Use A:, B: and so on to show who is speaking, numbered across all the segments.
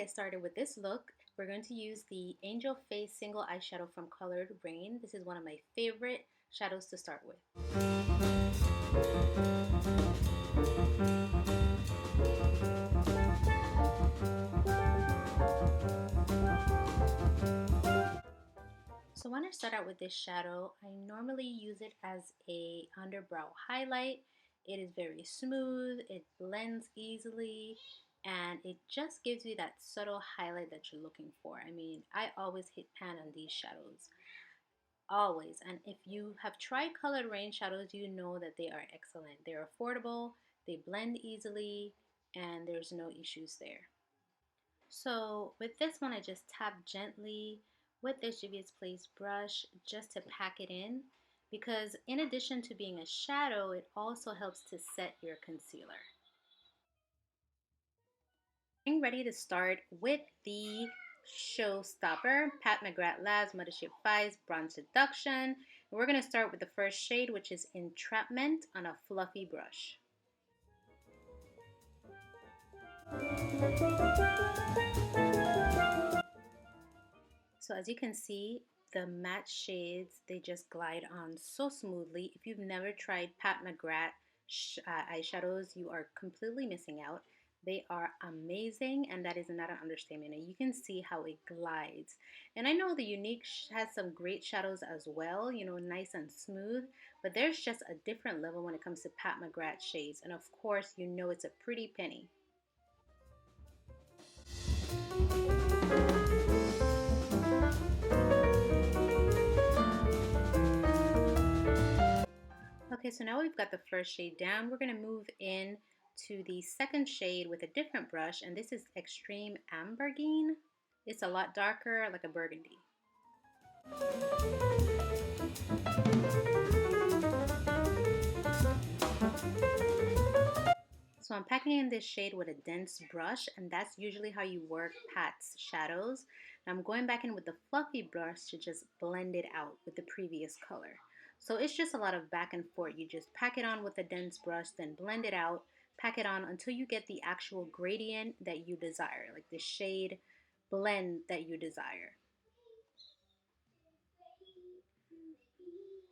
A: get started with this look, we're going to use the Angel Face Single Eyeshadow from Raine. This is one of my favorite shadows to start with. So when I start out with this shadow, I normally use it as a underbrow highlight. It is very smooth, it blends easily, and it just gives you that subtle highlight that you're looking for. I mean, I always hit pan on these shadows. Always. And if you have tried colored Raine shadows, you know that they are excellent. They're affordable, they blend easily, and there's no issues there. So with this one, I just tap gently with this Juvia's Place brush just to pack it in, because in addition to being a shadow, it also helps to set your concealer. Getting ready to start with the showstopper, Pat McGrath Labs Mothership 5's Bronze Seduction. And we're going to start with the first shade, which is Entrapment, on a fluffy brush. So as you can see, the matte shades, they just glide on so smoothly. If you've never tried Pat McGrath eyeshadows, you are completely missing out. They are amazing, and that is not an understatement. And you can see how it glides. And I know the Unique has some great shadows as well, you know, nice and smooth, but there's just a different level when it comes to Pat McGrath shades. And of course, you know it's a pretty penny. Okay, so now we've got the first shade down. We're going to move in to the second shade with a different brush, and this is Extreme Ambergine. It's a lot darker, like a burgundy. So I'm packing in this shade with a dense brush, and that's usually how you work Pat's shadows. Now I'm going back in with the fluffy brush to just blend it out with the previous color. So it's just a lot of back and forth. You just pack it on with a dense brush, then blend it out, pack it on until you get the actual gradient that you desire, like the shade blend that you desire.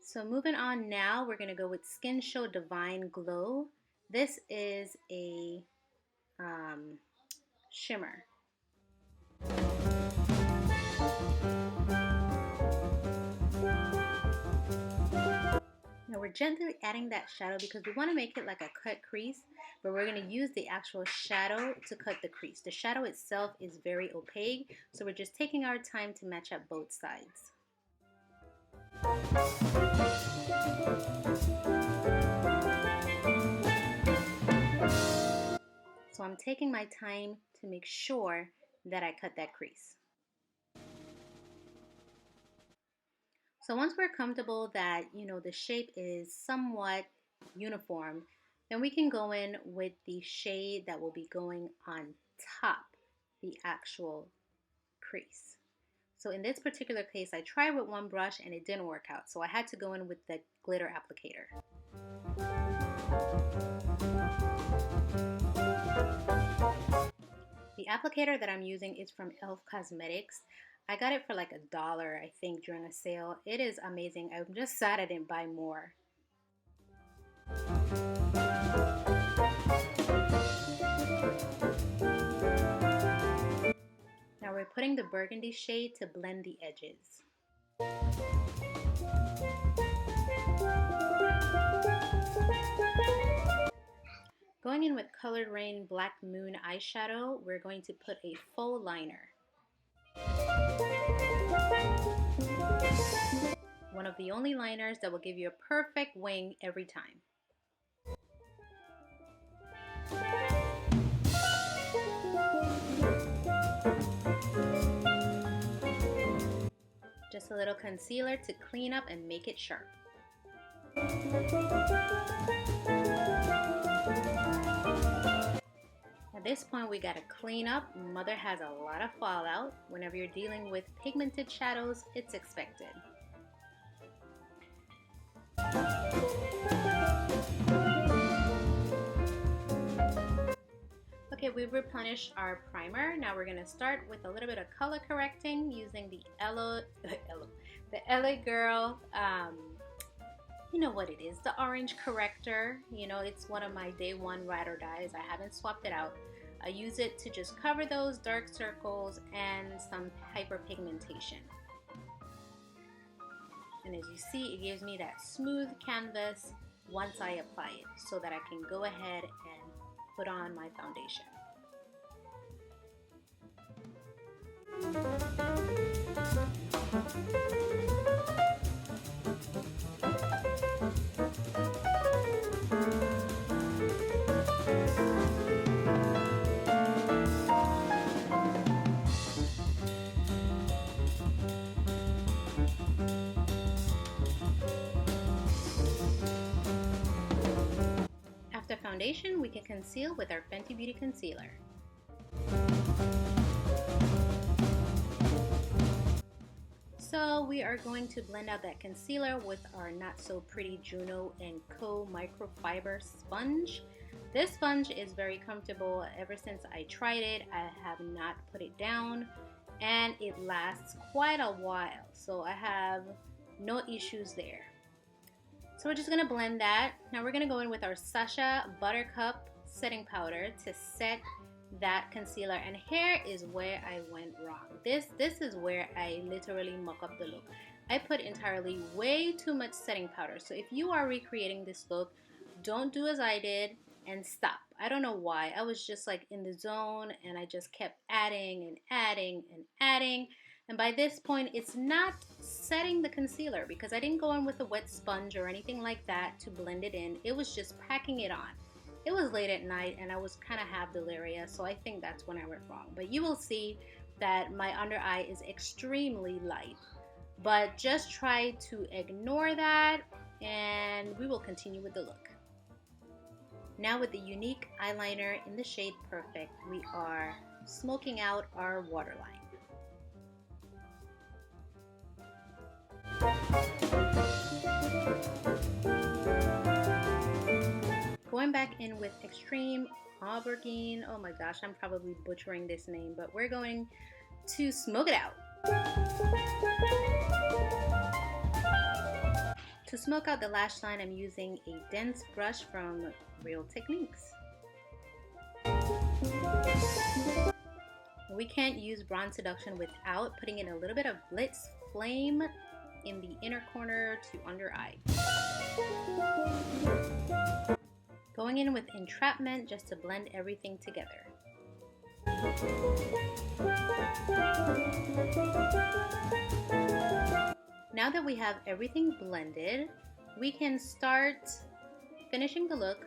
A: So moving on now, we're going to go with Skin Show Divine Glow. This is a shimmer. Now we're gently adding that shadow because we want to make it like a cut crease, but we're going to use the actual shadow to cut the crease. The shadow itself is very opaque, so we're just taking our time to match up both sides. So I'm taking my time to make sure that I cut that crease. So once we're comfortable that, you know, the shape is somewhat uniform, then we can go in with the shade that will be going on top the actual crease. So in this particular case, I tried with one brush and it didn't work out. So I had to go in with the glitter applicator. The applicator that I'm using is from e.l.f. Cosmetics. I got it for like $1, I think, during a sale. It is amazing. I'm just sad I didn't buy more. Now we're putting the burgundy shade to blend the edges. Going in with Colored Raine Black Moon eyeshadow, we're going to put a faux liner. One of the only liners that will give you a perfect wing every time. Just a little concealer to clean up and make it sharp. At this point, we gotta clean up. Mother has a lot of fallout. Whenever you're dealing with pigmented shadows, it's expected. Okay, we've replenished our primer. Now we're gonna start with a little bit of color correcting using the LA Girl, you know what it is, the orange corrector. You know, it's one of my day one ride or dies. I haven't swapped it out. I use it to just cover those dark circles and some hyperpigmentation. And as you see, it gives me that smooth canvas once I apply it, so that I can go ahead and put on my foundation. After foundation, we can conceal with our Fenty Beauty Concealer. So we are going to blend out that concealer with our Not So Pretty Juno & Co. microfiber sponge. This sponge is very comfortable. Ever since I tried it, I have not put it down, and it lasts quite a while, so I have no issues there. So we're just going to blend that. Now we're going to go in with our Sacha Buttercup setting powder to set that concealer, and here is where I went wrong. This is where I literally muck up the look. I put entirely way too much setting powder. So if you are recreating this look, don't do as I did and stop. I don't know why. I was just like in the zone, and I just kept adding and adding and adding. And by this point, it's not setting the concealer because I didn't go in with a wet sponge or anything like that to blend it in. It was just packing it on. It was late at night and I was kind of half delirious, so I think that's when I went wrong. But you will see that my under eye is extremely light. But just try to ignore that and we will continue with the look. Now with the unique eyeliner in the shade Perfect, we are smoking out our waterline. Going back in with Extreme Aubergine. Oh my gosh, I'm probably butchering this name, but we're going to smoke it out. To smoke out the lash line, I'm using a dense brush from Real Techniques. We can't use Bronze Seduction without putting in a little bit of Blitz Flame in the inner corner to under eye. Going in with Entrapment just to blend everything together. Now that we have everything blended, we can start finishing the look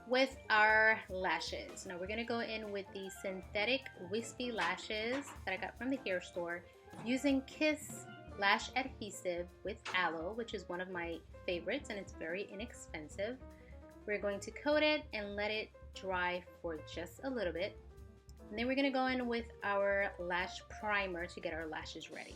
A: with our lashes. Now we're going to go in with the synthetic wispy lashes that I got from the hair store using Kiss Lash Adhesive with Aloe, which is one of my favorites and it's very inexpensive. We're going to coat it and let it dry for just a little bit. And then we're going to go in with our lash primer to get our lashes ready.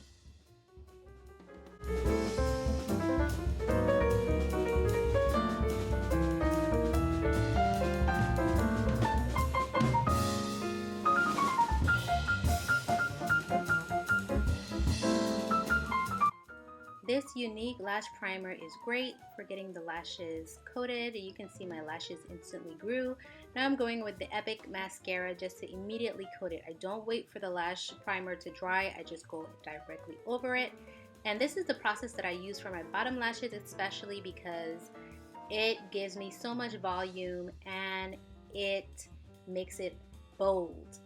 A: This unique lash primer is great for getting the lashes coated. You can see my lashes instantly grew. Now I'm going with the Epic mascara just to immediately coat it. I don't wait for the lash primer to dry. I just go directly over it. And this is the process that I use for my bottom lashes, especially because it gives me so much volume and it makes it bold.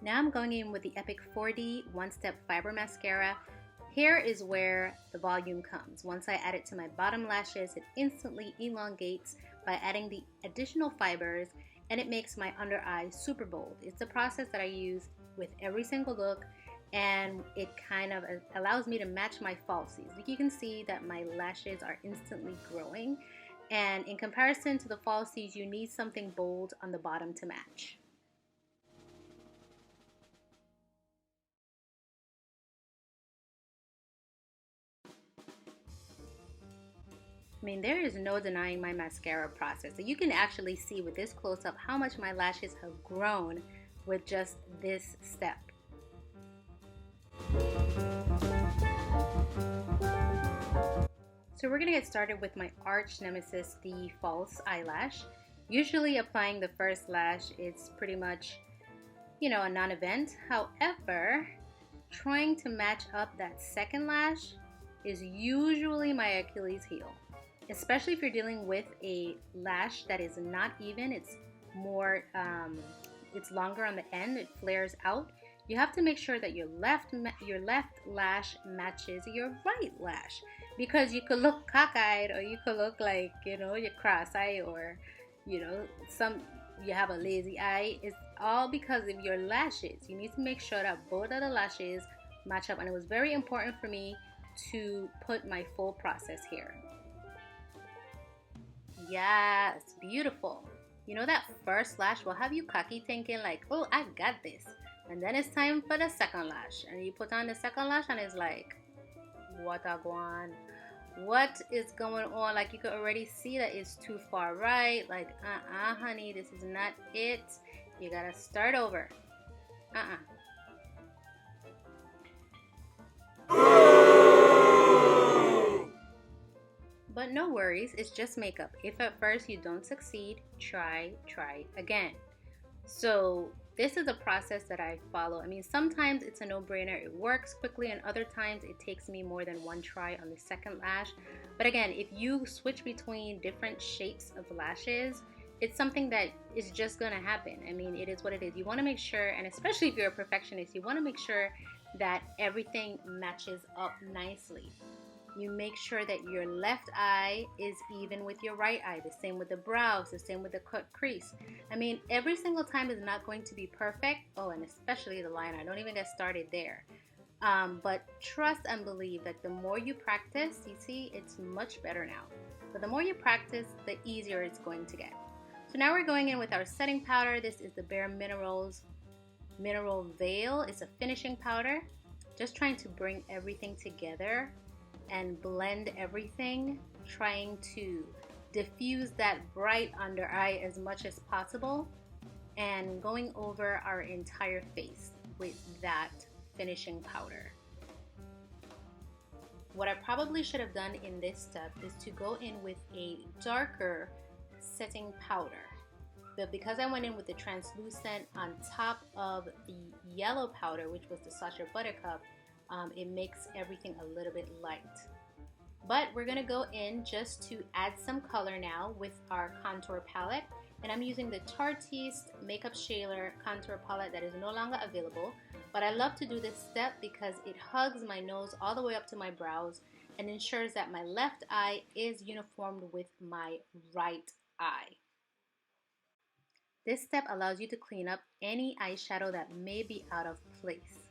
A: Now I'm going in with the Epic 4D One Step Fiber Mascara. Here is where the volume comes. Once I add it to my bottom lashes, it instantly elongates by adding the additional fibers, and it makes my under eye super bold. It's a process that I use with every single look, and it kind of allows me to match my falsies. Like you can see that my lashes are instantly growing, and in comparison to the falsies, you need something bold on the bottom to match. I mean, there is no denying my mascara process. So you can actually see with this close-up how much my lashes have grown with just this step. So we're gonna get started with my arch nemesis, the false eyelash. Usually applying the first lash, it's pretty much, you know, a non-event. However, trying to match up that second lash is usually my Achilles heel. Especially if you're dealing with a lash that is not even, it's more, it's longer on the end, it flares out. You have to make sure that your left lash matches your right lash, because you could look cockeyed, or you could look like, you know, you're cross-eyed, or, you know, you have a lazy eye. It's all because of your lashes. You need to make sure that both of the lashes match up, and it was very important for me to put my full process here. Yes, beautiful. You know, that first lash will have you cocky thinking like, oh, I got this. And then it's time for the second lash. And you put on the second lash and it's like, what a guan? What is going on? Like, you could already see that it's too far right. Like, honey, this is not it. You gotta start over. But no worries, it's just makeup. If at first you don't succeed, try again. So this is a process that I follow. I mean, sometimes it's a no-brainer, it works quickly, and other times it takes me more than one try on the second lash. But again, if you switch between different shapes of lashes, it's something that is just gonna happen. I mean, it is what it is. You wanna make sure, and especially if you're a perfectionist, you wanna make sure that everything matches up nicely. You make sure that your left eye is even with your right eye. The same with the brows, the same with the cut crease. I mean, every single time is not going to be perfect. Oh, and especially the liner. Don't even get started there. But trust and believe that the more you practice, you see, it's much better now. But the more you practice, the easier it's going to get. So now we're going in with our setting powder. This is the bareMinerals Mineral Veil. It's a finishing powder. Just trying to bring everything together and blend everything, trying to diffuse that bright under eye as much as possible, and going over our entire face with that finishing powder. What I probably should have done in this step is to go in with a darker setting powder, but because I went in with the translucent on top of the yellow powder, which was the Sacha Buttercup, it makes everything a little bit light. But we're gonna go in just to add some color now with our contour palette, and I'm using the Tarteist Makeup Shaler contour palette that is no longer available. But I love to do this step because it hugs my nose all the way up to my brows and ensures that my left eye is uniformed with my right eye. This step allows you to clean up any eyeshadow that may be out of place.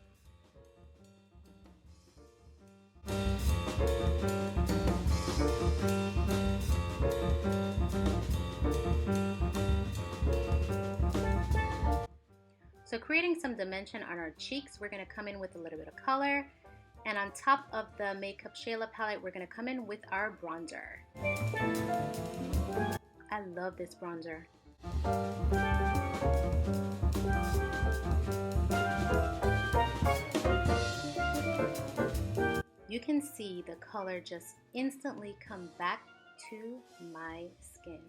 A: So creating some dimension on our cheeks, we're going to come in with a little bit of color. And on top of the Makeup Shaler palette, we're going to come in with our bronzer. I love this bronzer. You can see the color just instantly come back to my skin.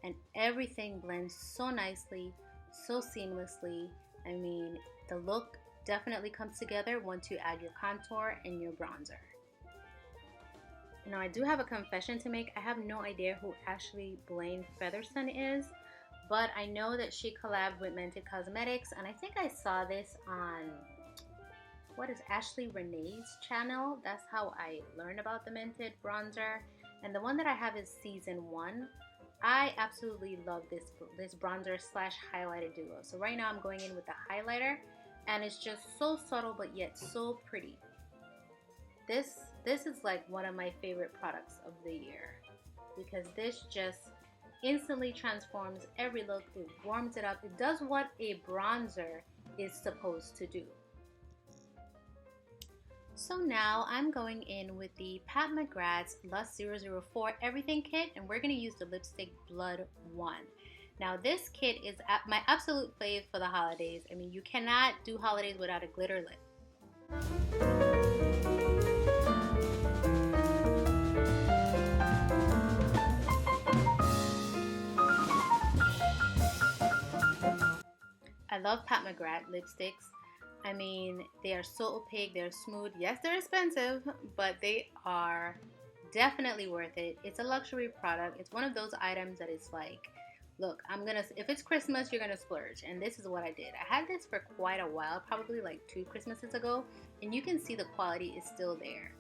A: And everything blends so nicely, so seamlessly. I mean, the look definitely comes together once you add your contour and your bronzer. Now, I do have a confession to make. I have no idea who actually Blaine Featherson is, but I know that she collabed with Mented Cosmetics, and I think I saw this on, what is Ashley Renee's channel. That's how I learned about the Mented bronzer. And the one that I have is season 1. I absolutely love this bronzer slash highlighter duo. So right now I'm going in with the highlighter, and it's just so subtle but yet so pretty. This is like one of my favorite products of the year because this just instantly transforms every look. It warms it up. It does what a bronzer is supposed to do. So now I'm going in with the Pat McGrath's Lust 004 Everything Kit, and we're going to use the lipstick Blood 1. Now this kit is my absolute fave for the holidays. I mean, you cannot do holidays without a glitter lip. I love Pat McGrath lipsticks. I mean, they are so opaque, they're smooth. Yes, they're expensive, but they are definitely worth it. It's a luxury product. It's one of those items that is like, look, if it's Christmas, you're gonna splurge. And this is what I did. I had this for quite a while, probably like 2 Christmases ago, and you can see the quality is still there.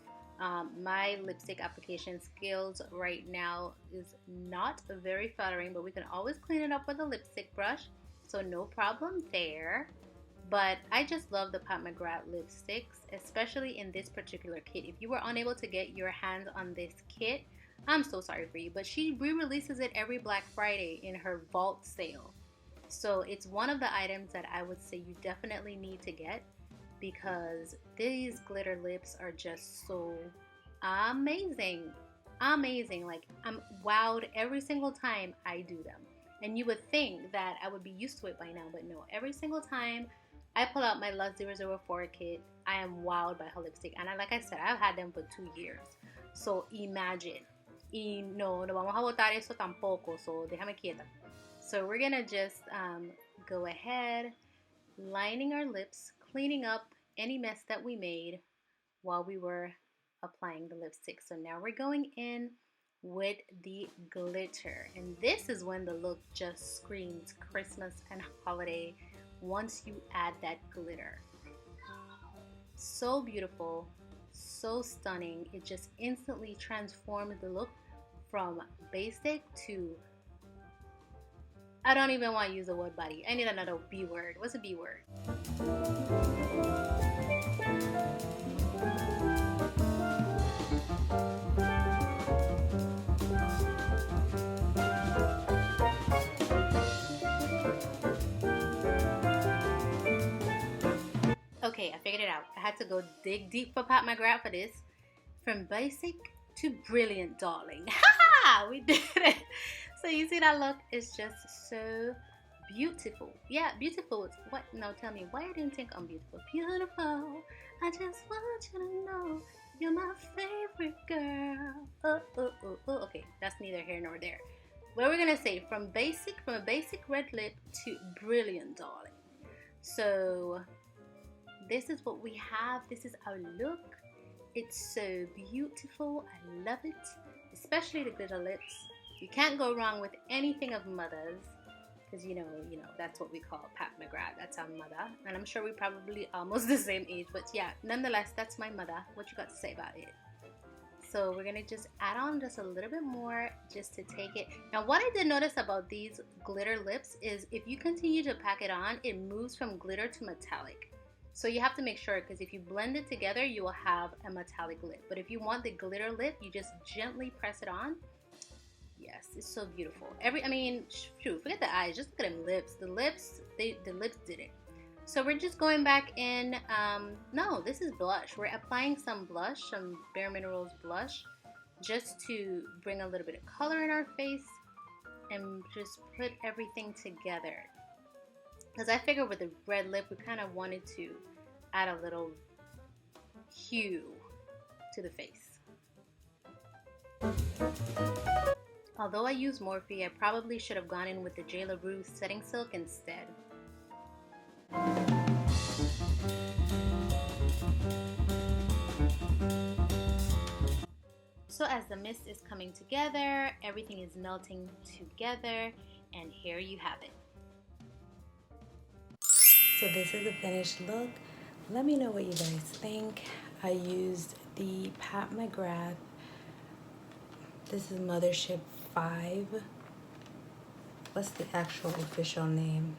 A: My lipstick application skills right now is not very flattering, but we can always clean it up with a lipstick brush, so no problem there. But I just love the Pat McGrath lipsticks, especially in this particular kit. If you were unable to get your hands on this kit, I'm so sorry for you, but she re-releases it every Black Friday in her Vault sale. So it's one of the items that I would say you definitely need to get because these glitter lips are just so amazing. Amazing. Like, I'm wowed every single time I do them. And you would think that I would be used to it by now, but no. Every single time I pull out my Lust 004 kit, I am wowed by her lipstick. And like I said, I've had them for 2 years. So imagine. Y no vamos a botar eso tampoco, so déjame quieta. So we're gonna just go ahead, lining our lips, cleaning up any mess that we made while we were applying the lipstick. So now we're going in with the glitter, and this is when the look just screams Christmas and holiday once you add that glitter. So beautiful, so stunning. It just instantly transformed the look from basic to, I don't even want to use the word body. I need another B word. What's a B word? Okay, I figured it out. I had to go dig deep for Pat McGrath for this. From basic to brilliant, darling. Ha! We did it. So you see that look? It's just so beautiful. Yeah, beautiful. What? Now tell me why I didn't think I'm beautiful. Beautiful. I just want you to know you're my favorite girl. Oh, oh, oh, oh. Okay, that's neither here nor there. What we're gonna say from a basic red lip to brilliant, darling. So this is what we have. This is our look. It's so beautiful. I love it, especially the glitter lips. You can't go wrong with anything of Mother's, because you know that's what we call Pat McGrath. That's our mother, and I'm sure we're probably almost the same age. But yeah, nonetheless, that's my mother. What you got to say about it? So we're gonna just add on just a little bit more, just to take it. Now, what I did notice about these glitter lips is if you continue to pack it on, it moves from glitter to metallic. So you have to make sure, because if you blend it together, you will have a metallic lip. But if you want the glitter lip, you just gently press it on. Yes, it's so beautiful. I mean, shoot, forget the eyes. Just look at them lips. The lips did it. So we're just going back in. No, this is blush. We're applying some blush, some bareMinerals blush, just to bring a little bit of color in our face and just put everything together. Because I figured with the red lip, we kind of wanted to add a little hue to the face. Although I use Morphe, I probably should have gone in with the J. LaRue Setting Silk instead. So as the mist is coming together, everything is melting together, and here you have it.
B: So this is the finished look. Let me know what you guys think. I used the Pat McGrath. This is Mothership 5. What's the actual official name?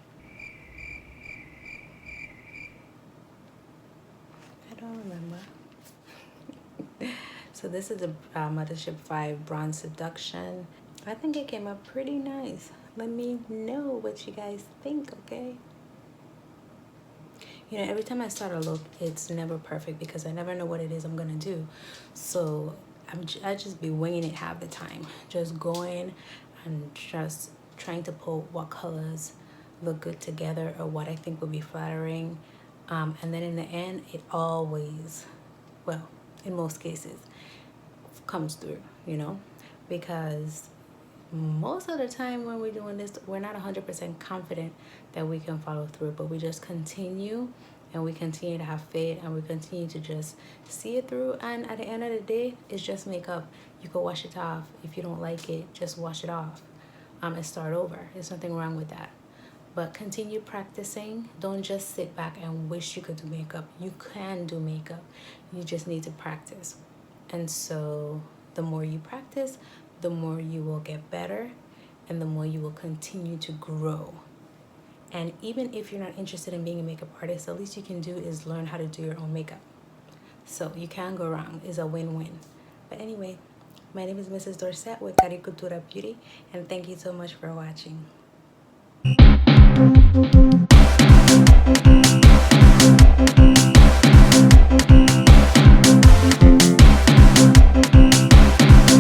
B: don't remember. So this is a Mothership 5 Bronze Seduction. I think it came up pretty nice. Let me know what you guys think, okay? You know, every time I start a look, it's never perfect because I never know what it is I'm gonna do. So I just be winging it half the time, just going and just trying to pull what colors look good together or what I think would be flattering. And then in the end, it always, well, in most cases, comes through, you know, because most of the time when we're doing this, we're not 100% confident that we can follow through, but we just continue and we continue to have faith and we continue to just see it through. And at the end of the day, it's just makeup. You can wash it off. If you don't like it, just wash it off and start over. There's nothing wrong with that. But continue practicing. Don't just sit back and wish you could do makeup. You can do makeup. You just need to practice. And so the more you practice, the more you will get better and the more you will continue to grow. And even if you're not interested in being a makeup artist, the least you can do is learn how to do your own makeup. So you can't go wrong. It's a win-win. But anyway, my name is Mrs. Dorset with CaribCultura Beauty, and thank you so much for watching.